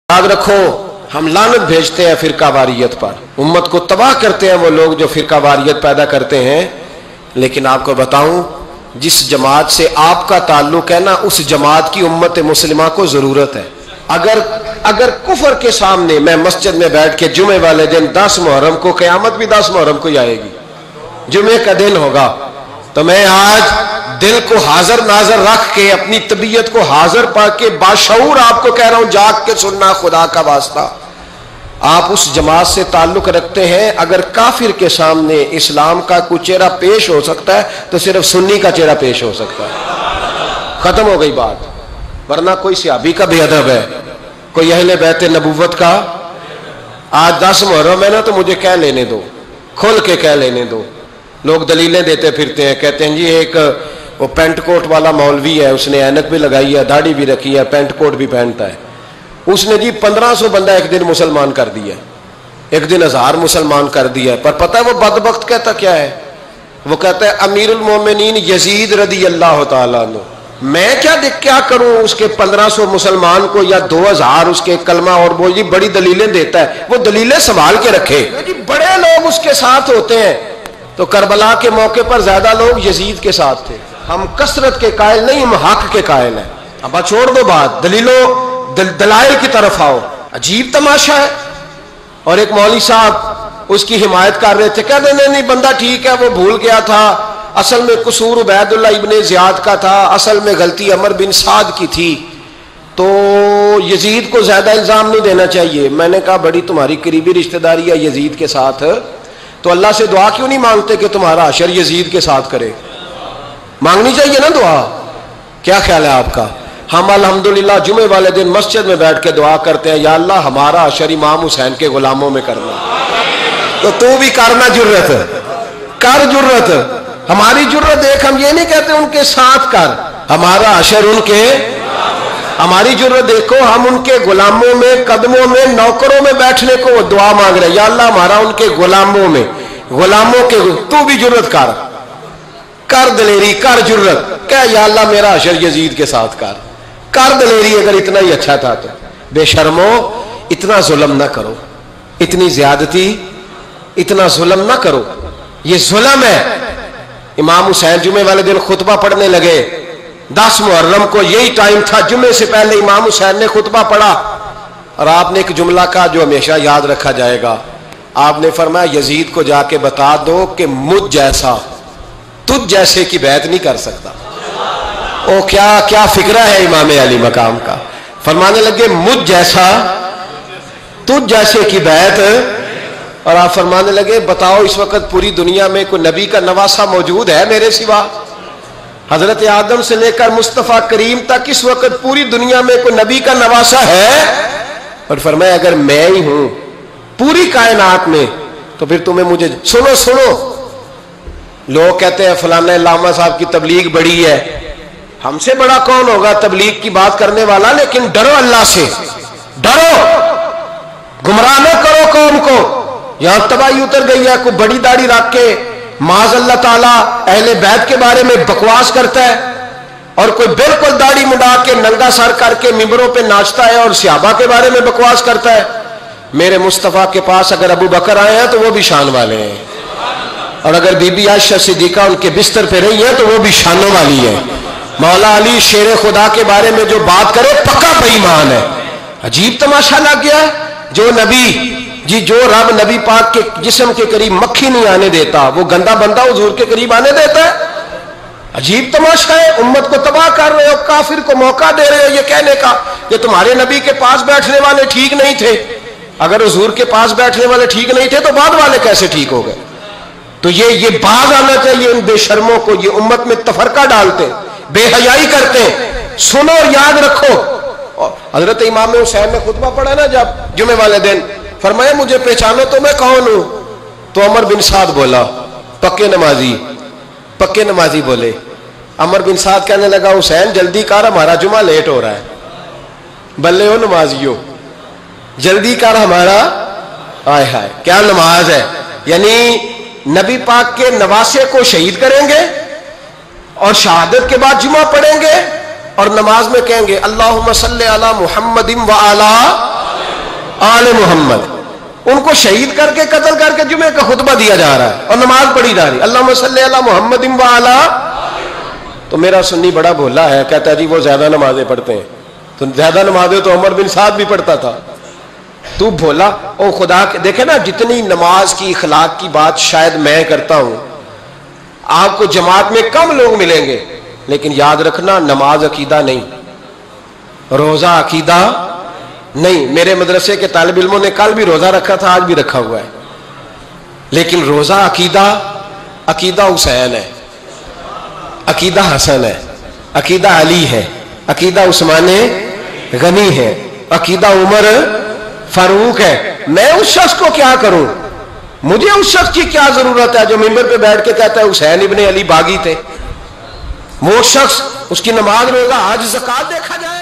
याद रखो, हम लानत भेजते हैं फिरका वारियत पर, उम्मत को तबाह करते हैं वो लोग जो फिरका वारियत पैदा करते हैं। लेकिन आपको बताऊं, जिस जमात से आपका ताल्लुक है ना, उस जमात की उम्मत मुस्लिमा को जरूरत है। अगर कुफर के सामने मैं मस्जिद में बैठ के जुमे वाले दिन 10 मुहर्रम को, क़यामत भी 10 मुहर्रम को ही आएगी, जुमे का दिन होगा, तो मैं आज दिल को हाजिर नाजर रख के, अपनी तबीयत को हाजिर पा के बाशऊर आपको कह रहा हूं, जाग के सुनना खुदा का वास्ता। आप उस जमात से ताल्लुक रखते हैं, अगर काफिर के सामने इस्लाम का कोई चेहरा पेश हो सकता है तो सिर्फ सुन्नी का चेहरा पेश हो सकता है। खत्म हो गई बात। वरना कोई सहाबी का बेअदब है, कोई अहले बैत नबूवत का, आज 10 मुहर्रम है ना तो मुझे कह लेने दो, खोल के कह लेने दो। लोग दलीलें देते फिरते हैं, कहते हैं जी एक वो पेंट कोट वाला मौलवी है, उसने ऐनक भी लगाई है, दाढ़ी भी रखी है, पेंट कोट भी पहनता है, उसने जी 1500 बंदा एक दिन मुसलमान कर दिया, एक दिन 1000 मुसलमान कर दिया। पर पता है वो बदबख्त कहता क्या है? वो कहता है अमीरुल मोमिनीन यजीद रदी अल्लाह तआला अन्हु, मैं क्या करूं उसके 1500 मुसलमान को या 2000 उसके कलमा, और वो जी बड़ी दलीलें देता है, वो दलीलें संभाल के रखे। जी बड़े लोग उसके साथ होते हैं, तो करबला के मौके पर ज्यादा लोग यजीद के साथ थे। हम कसरत के कायल नहीं, हम हक के कायल हैं। अब छोड़ दो बात, दलाइल की तरफ आओ। अजीब तमाशा है। और एक मौलवी साहब उसकी हिमायत कर रहे थे, कहते नहीं बंदा ठीक है, वो भूल गया था, असल में कसूर उबैदुल्लाह इब्ने ज़ियाद का था, असल में गलती अमर बिन साद की थी, तो यजीद को ज्यादा इल्जाम नहीं देना चाहिए। मैंने कहा बड़ी तुम्हारी करीबी रिश्तेदारी है यजीद के साथ, तो अल्लाह से दुआ क्यों नहीं मांगते कि तुम्हारा हशर यजीद के साथ करे? मांगनी चाहिए ना दुआ। क्या ख्याल है आपका? हम अल्हम्दुलिल्लाह जुमे वाले दिन मस्जिद में बैठ के दुआ करते हैं, या अल्लाह हमारा हशर इमाम हुसैन के गुलामों में करना। तो तू भी करना, जुर्रत कर, जुर्रत हमारी जुर्रत देख। हम ये नहीं कहते उनके साथ कर, हमारा हशर उनके, हमारी जुर्रत देखो, हम उनके गुलामों में, कदमों में, नौकरों में बैठने को दुआ मांग रहे हैं, या अल्लाह हमारा उनके गुलामों में, गुलामों के। तू भी जुर्रत कर दलेरी, कर जुर्रत, क्या या अल्लाह मेरा हशर यजीद के साथ कर दलेरी। अगर इतना ही अच्छा था तो बेशर्मो, इतना जुल्म ना करो, इतनी ज्यादती, इतना जुल्म ना करो, ये जुल्म है। इमाम हुसैन जुमे वाले दिन खुतबा पढ़ने लगे, 10 मुहर्रम को यही टाइम था, जुमे से पहले इमाम हुसैन ने खुतबा पढ़ा, और आपने एक जुमला कहा जो हमेशा याद रखा जाएगा। आपने फरमाया यजीद को जाके बता दो कि मुझ जैसा तुझ जैसे की बैत नहीं कर सकता। ओ क्या फिक्रा है इमाम अली मकाम का। फरमाने लगे मुझ जैसा तुझ जैसे की बैत, और आप फरमाने लगे बताओ इस वक्त पूरी दुनिया में कोई नबी का नवासा मौजूद है मेरे सिवा? हजरत आदम से लेकर मुस्तफा करीम तक इस वक्त पूरी दुनिया में कोई नबी का नवासा है? और फरमाया अगर मैं ही हूं पूरी कायनात में, तो फिर तुम्हें मुझे सुनो। लोग कहते हैं फलाना लामा साहब की तबलीग बड़ी है, हमसे बड़ा कौन होगा तबलीग की बात करने वाला? लेकिन डरो अल्लाह से, डरो, गुमराह न करो कौम को। यहां तबाही उतर गई है, कोई बड़ी दाढ़ी रख के माज अल्लाह ताला अहले बैत के बारे में बकवास करता है, और कोई बिल्कुल दाढ़ी मुंडा के नंगा सर करके मिंबरों पे नाचता है और सहाबा के बारे में बकवास करता है। मेरे मुस्तफा के पास अगर अबू बकर आए हैं तो वो भी शान वाले हैं, और अगर बीबी आयशा सिद्दीका उनके बिस्तर पे रही है तो वो भी शानों वाली है। मौला अली शेर खुदा के बारे में जो बात करे पक्का बेईमान है। अजीब तमाशा लग गया है। जो नबी जी, जो रब नबी पाक के जिस्म के करीब मक्खी नहीं आने देता, वो गंदा बंदा हुजूर के करीब आने देता है? अजीब तमाशा है। उम्मत को तबाह कर रहे हो, काफिर को मौका दे रहे हो ये कहने का कि तुम्हारे नबी के पास बैठने वाले ठीक नहीं थे। अगर हुजूर के पास बैठने वाले ठीक नहीं थे तो बाद वाले कैसे ठीक हो गए? तो ये बाज आना चाहिए इन बेशर्मों को। ये उम्मत में तफरका डालते, बेहयाई करते। सुनो और याद रखो। हजरत इमाम हुसैन ने खुतबा पढ़ा ना जब जुमे वाले दिन, फरमाया मुझे पहचानो तो मैं कौन हूं? तो अमर बिन साद बोला, पक्के नमाजी बोले। अमर बिन साद कहने लगा हुसैन जल्दी कर, हमारा जुमा लेट हो रहा है। बल्ले हो नमाजियो, जल्दी कर हमारा। हाय हाय क्या नमाज है। यानी नबी पाक के नवासे को शहीद करेंगे और शहादत के बाद जुमा पढ़ेंगे और नमाज में कहेंगे अल्लाहुम्मा सल्ली अला मुहम्मदिन व अला آل محمد. ان کو شہید کر کے قتل کر کے جمعے کا خطبہ دیا جا رہا ہے اور نماز پڑھی جا رہی. اللہم صلی علی محمد وعلی. تو میرا سنی بڑا بھولا ہے, کہتا ہے جی وہ زیادہ نمازیں پڑھتے ہیں. تو زیادہ نمازیں تو عمر بن سعد بھی پڑھتا تھا. تو بھولا او خدا کے. دیکھیں نا, جتنی نماز کی اخلاق کی بات شاید میں کرتا ہوں, آپ کو جماعت میں کم لوگ ملیں گے, لیکن یاد رکھنا نماز عقیدہ نہیں, روزہ عقیدہ نہیں. میرے مدرسے کے طالب علموں نے کل بھی روزہ رکھا تھا, آج بھی رکھا ہوا ہے, لیکن روزہ عقیدہ, عقیدہ حسین ہے, عقیدہ حسن ہے, عقیدہ علی ہے, عقیدہ عثمان غنی ہے, عقیدہ عمر فاروق ہے. میں اس شخص کو کیا کروں؟ مجھے اس شخص کی کیا ضرورت ہے جو ممبر پہ بیٹھ کے کہتا ہے حسین ابن علی باغی تھے؟ وہ شخص, اس کی نماز روزہ حج زکات دیکھا جائے.